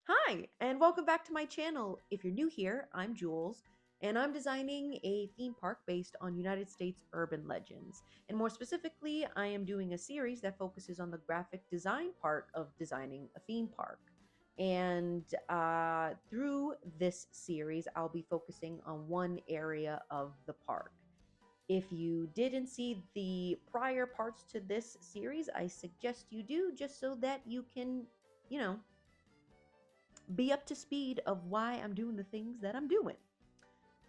Hi, and welcome back to my channel. If you're new here, I'm Jules, and I'm designing a theme park based on United States urban legends. And more specifically, I am doing a series that focuses on the graphic design part of designing a theme park. And through this series, I'll be focusing on one area of the park. If you didn't see the prior parts to this series, I suggest you do just so that you can, you know, be up to speed of why I'm doing the things that I'm doing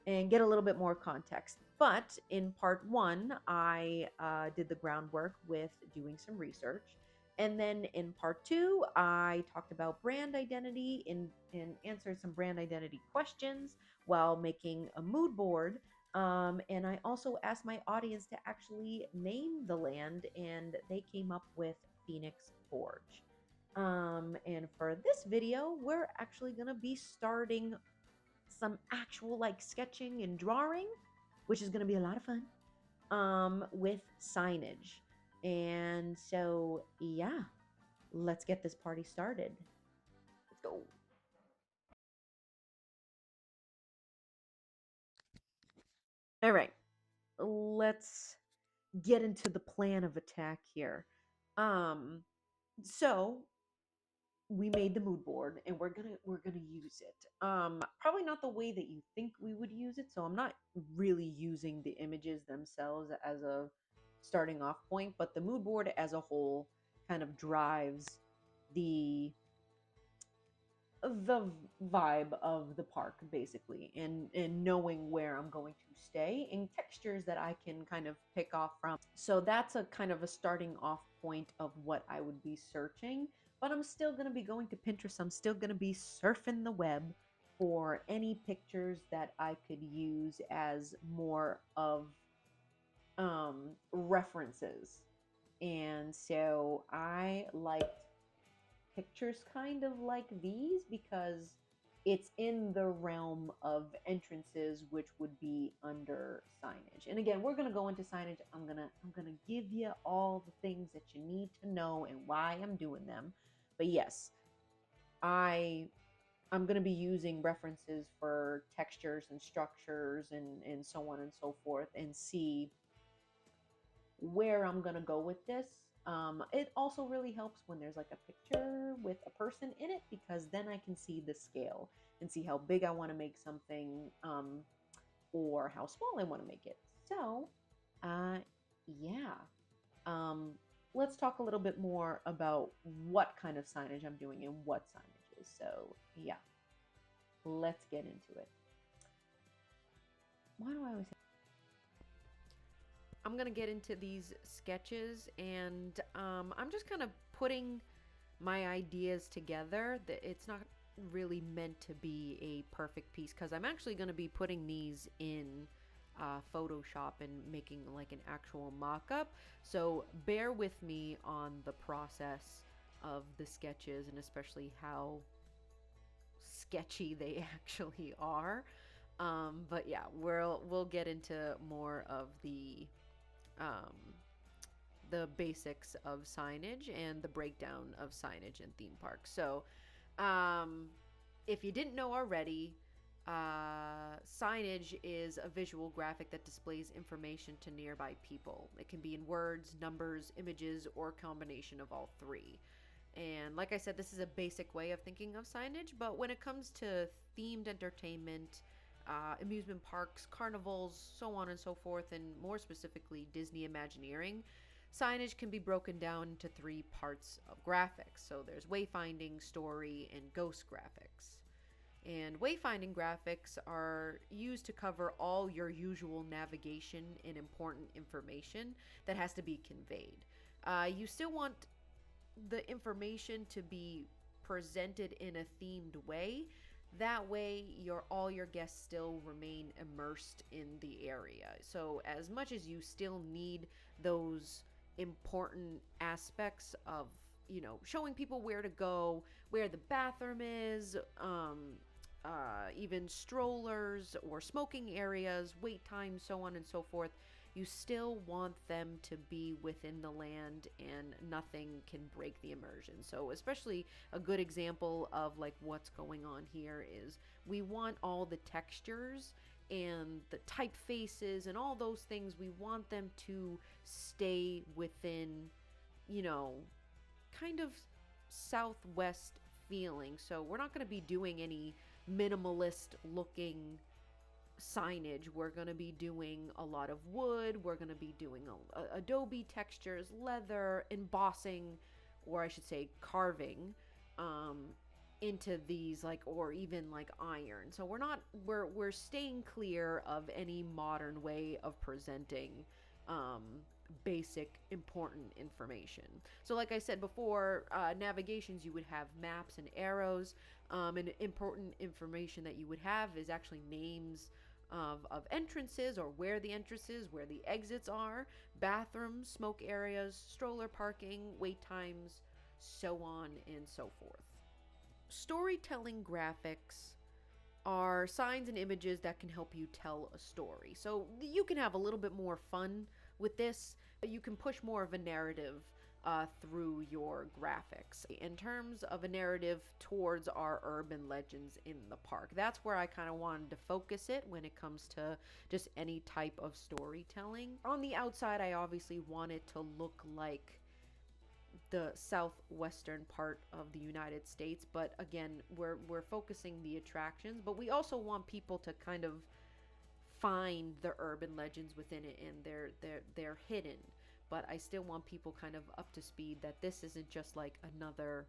and get a little bit more context. But in part one, I did the groundwork with doing some research. And then in part two, I talked about brand identity and answered some brand identity questions while making a mood board. And I also asked my audience to actually name the land, and they came up with Phoenix Forge. And for this video, we're actually going to be starting some actual like sketching and drawing, which is going to be a lot of fun, with signage. And so, yeah, let's get this party started. Let's go. All right, let's get into the plan of attack here. Um, so we made the mood board and we're gonna use it, probably not the way that you think we would use it, so I'm not really using the images themselves as a starting off point, but the mood board as a whole kind of drives the the vibe of the park basically, and knowing where I'm going to stay and textures that I can kind of pick off from. So that's a kind of a starting off point of what I would be searching, but I'm still going to be going to Pinterest. I'm still going to be surfing the web for any pictures that I could use as more of references. And so I liked pictures kind of like these because it's in the realm of entrances, which would be under signage. And again, we're going to go into signage. I'm going to give you all the things that you need to know and why I'm doing them. But yes, I'm going to be using references for textures and structures and so on and so forth, and see where I'm gonna go with this. It also really helps when there's like a picture with a person in it, because then I can see the scale and see how big I want to make something, or how small I want to make it. So, yeah. Um, let's talk a little bit more about what kind of signage I'm doing and what signage is. So, yeah, let's get into it. Why do I always I'm gonna get into these sketches, and I'm just kind of putting my ideas together. That it's not really meant to be a perfect piece, because I'm actually gonna be putting these in Photoshop and making like an actual mock-up. So bear with me on the process of the sketches, and especially how sketchy they actually are. But yeah, we'll get into more of um, the basics of signage and the breakdown of signage in theme parks. So, um, if you didn't know already, signage is a visual graphic that displays information to nearby people. It can be in words, numbers, images, or a combination of all three. And like I said, this is a basic way of thinking of signage, but when it comes to themed entertainment, amusement parks, carnivals, so on and so forth, and more specifically Disney Imagineering, signage can be broken down into three parts of graphics. So there's wayfinding, story, and ghost graphics. And wayfinding graphics are used to cover all your usual navigation and important information that has to be conveyed. You still want the information to be presented in a themed way. That way, all your guests still remain immersed in the area. So, as much as you still need those important aspects of, showing people where to go, where the bathroom is, even strollers or smoking areas, wait times, so on and so forth, you still want them to be within the land and nothing can break the immersion. So especially a good example of like what's going on here is we want all the textures and the typefaces and all those things, we want them to stay within, you know, kind of southwest feeling. So we're not going to be doing any minimalist looking signage. We're going to be doing a lot of wood. We're going to be doing adobe textures, leather, embossing, or I should say carving into these, like, or even like iron. So we're staying clear of any modern way of presenting basic important information. So like I said before, navigations, you would have maps and arrows, and important information that you would have is actually names of entrances, or where the entrances, where the exits are, bathrooms, smoke areas, stroller parking, wait times, so on and so forth. Storytelling graphics are signs and images that can help you tell a story. So you can have a little bit more fun with this. You can push more of a narrative through your graphics. In terms of a narrative towards our urban legends in the park, that's where I kind of wanted to focus it when it comes to just any type of storytelling. On the outside, I obviously want it to look like the southwestern part of the United States, but again, we're focusing the attractions, but we also want people to kind of find the urban legends within it, and they're hidden. But I still want people kind of up to speed that this isn't just like another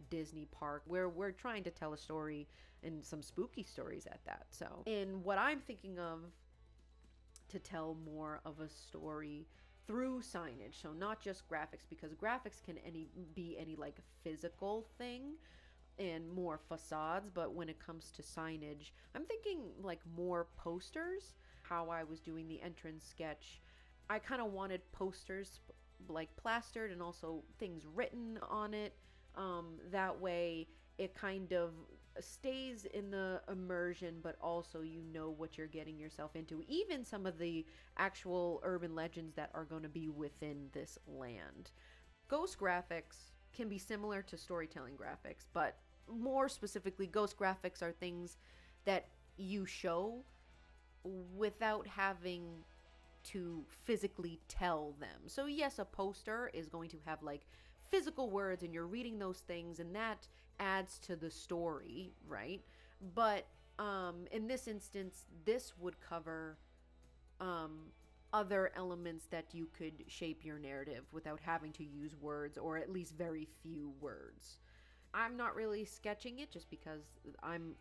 Disney park, where we're trying to tell a story, and some spooky stories at that. So, and what I'm thinking of to tell more of a story through signage, so not just graphics, because graphics can be any like physical thing and more facades, but when it comes to signage, I'm thinking like more posters. How I was doing the entrance sketch, I kind of wanted posters like plastered and also things written on it. That way it kind of stays in the immersion, but also you know what you're getting yourself into. Even some of the actual urban legends that are going to be within this land. Ghost graphics can be similar to storytelling graphics, but more specifically, ghost graphics are things that you show without having to physically tell them. So yes, a poster is going to have like physical words and you're reading those things, and that adds to the story, right? But in this instance, this would cover other elements that you could shape your narrative without having to use words, or at least very few words. I'm not really sketching it just because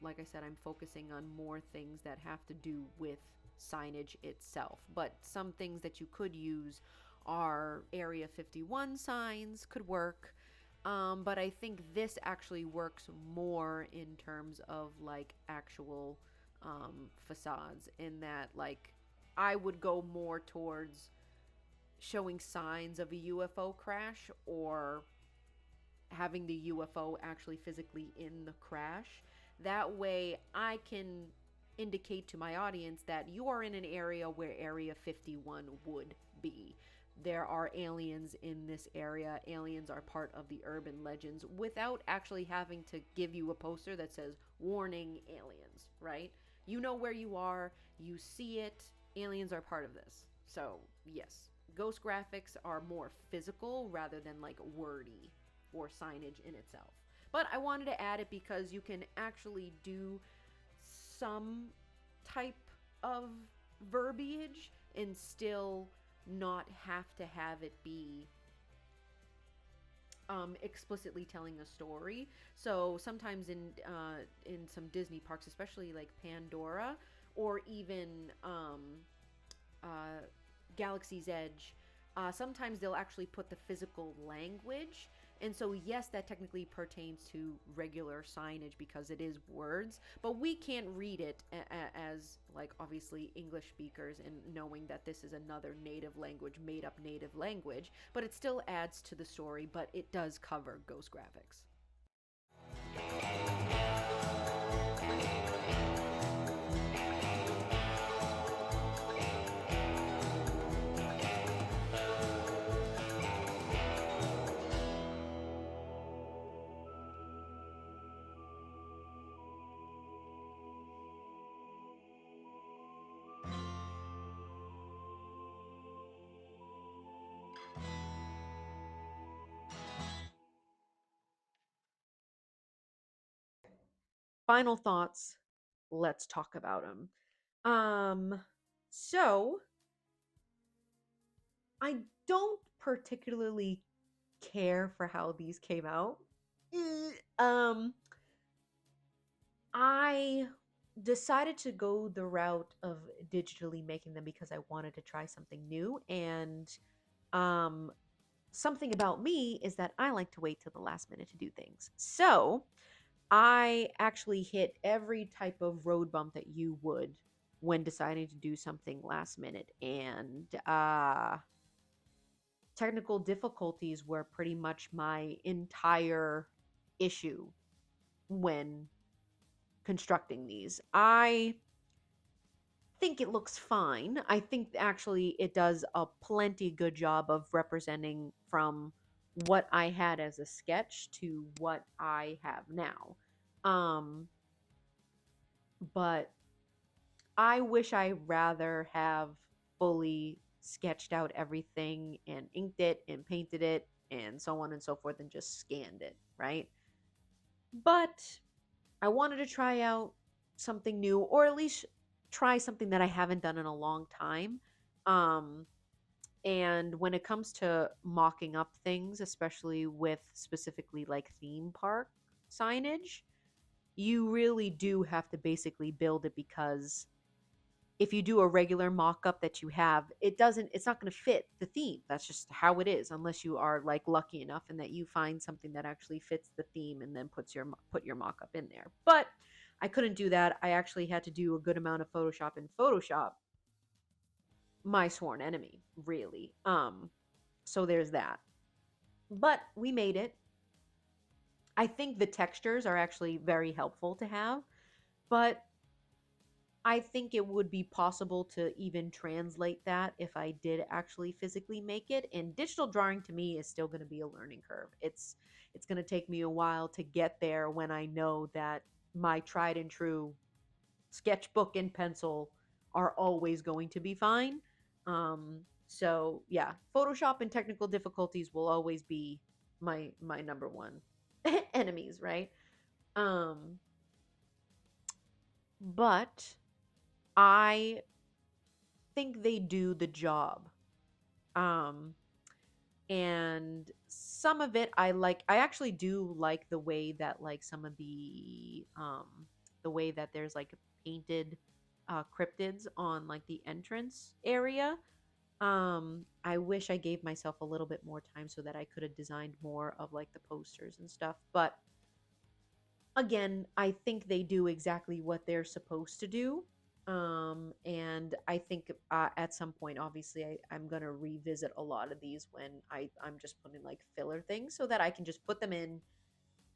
like I said, I'm focusing on more things that have to do with signage itself. But some things that you could use are Area 51 signs could work. But I think this actually works more in terms of like actual facades, in that like I would go more towards showing signs of a UFO crash, or having the UFO actually physically in the crash. That way I can indicate to my audience that you are in an area where Area 51 would be. There are aliens in this area. Aliens are part of the urban legends, without actually having to give you a poster that says, warning, aliens, right? You know where you are, you see it, aliens are part of this. So yes, ghost graphics are more physical rather than like wordy or signage in itself. But I wanted to add it because you can actually do some type of verbiage and still not have to have it be explicitly telling a story. So sometimes in some Disney parks, especially like Pandora, or even Galaxy's Edge, sometimes they'll actually put the physical language. And so yes, that technically pertains to regular signage because it is words, but we can't read it as like obviously English speakers and knowing that this is another native language, made up native language, but it still adds to the story, but it does cover ghost graphics. final thoughts. Let's talk about them. So I don't particularly care for how these came out. Um, I decided to go the route of digitally making them because I wanted to try something new. And um, something about me is that I like to wait till the last minute to do things. So I actually hit every type of road bump that you would when deciding to do something last minute. And technical difficulties were pretty much my entire issue when constructing these. I think it looks fine. I think actually it does a plenty good job of representing from what I had as a sketch to what I have now. Um, but I wish I rather have fully sketched out everything and inked it and painted it and so on and so forth and just scanned it, right? But I wanted to try out something new or at least try something that I haven't done in a long time. Um, and when it comes to mocking up things, especially with specifically like theme park signage, you really do have to basically build it because if you do a regular mock-up that you have, it's not going to fit the theme. That's just how it is, unless you are like lucky enough and that you find something that actually fits the theme and then put your mock-up in there. But I couldn't do that. I actually had to do a good amount of Photoshop, and Photoshop, my sworn enemy, really. So there's that. But we made it. I think the textures are actually very helpful to have, but I think it would be possible to even translate that if I did actually physically make it. And digital drawing to me is still going to be a learning curve. It's going to take me a while to get there when I know that my tried and true sketchbook and pencil are always going to be fine. So yeah, Photoshop and technical difficulties will always be my number one enemies, right? Um, but I think they do the job. Um, and some of it I like. I actually do like the way that like some of the way that there's like painted cryptids on like the entrance area. I wish I gave myself a little bit more time so that I could have designed more of like the posters and stuff. But again, I think they do exactly what they're supposed to do. And I think at some point, obviously, I'm going to revisit a lot of these when I'm just putting like filler things so that I can just put them in,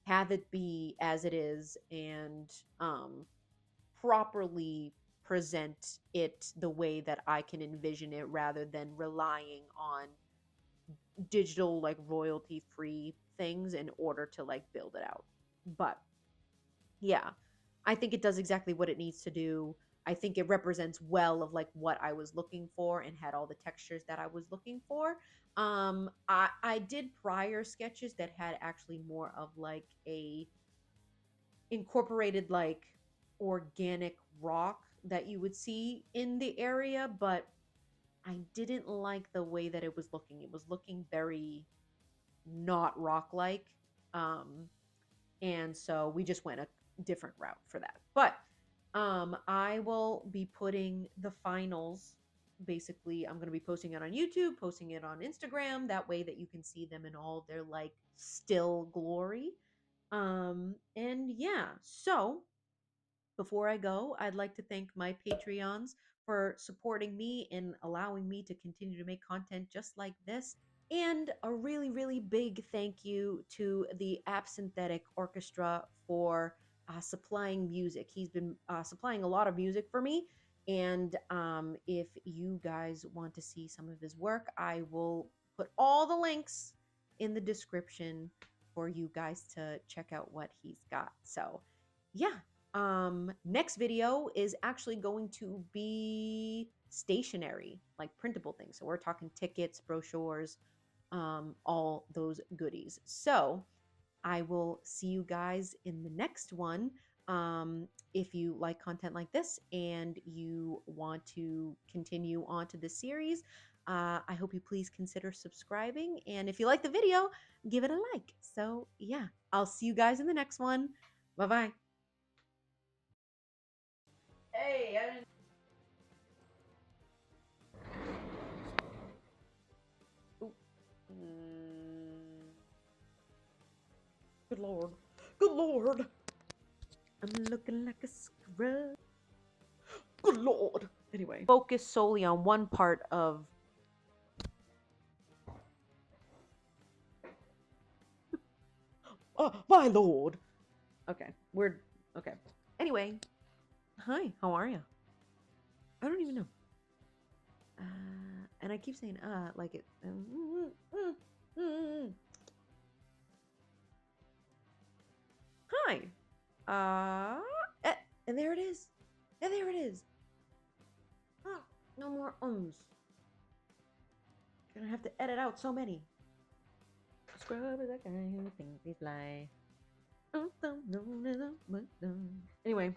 have it be as it is, and properly present it the way that I can envision it rather than relying on digital, like royalty free things in order to like build it out. But yeah, I think it does exactly what it needs to do. I think it represents well of like what I was looking for and had all the textures that I was looking for. I did prior sketches that had actually more of like a incorporated like organic rock that you would see in the area, but I didn't like the way that it was looking. It was looking very not rock like. Um, and so we just went a different route for that. But I will be putting the finals. Basically, I'm going to be posting it on YouTube, posting it on Instagram. That way that you can see them in all their like still glory. And yeah, so before I go, I'd like to thank my Patreons for supporting me and allowing me to continue to make content just like this. And a really, really big thank you to the Absinthetic Orchestra for supplying music. He's been supplying a lot of music for me. And if you guys want to see some of his work, I will put all the links in the description for you guys to check out what he's got. So, yeah. Next video is actually going to be stationary, like printable things. So we're talking tickets, brochures, all those goodies. So I will see you guys in the next one. If you like content like this and you want to continue on to this series, I hope you please consider subscribing. And if you like the video, give it a like. So, yeah, I'll see you guys in the next one. Bye bye. Hey, I didn't. Ooh. Good lord. Good lord. I'm looking like a scrub. Good lord. Anyway, focus solely on one part of. Oh, my lord. Okay, we're okay. Anyway, hi, how are you? I don't even know. And I keep saying like it. Hi. And there it is. And there it is. Oh, no more ums. Gonna have to edit out so many. Scrub is a guy who thinks he's fly. Anyway.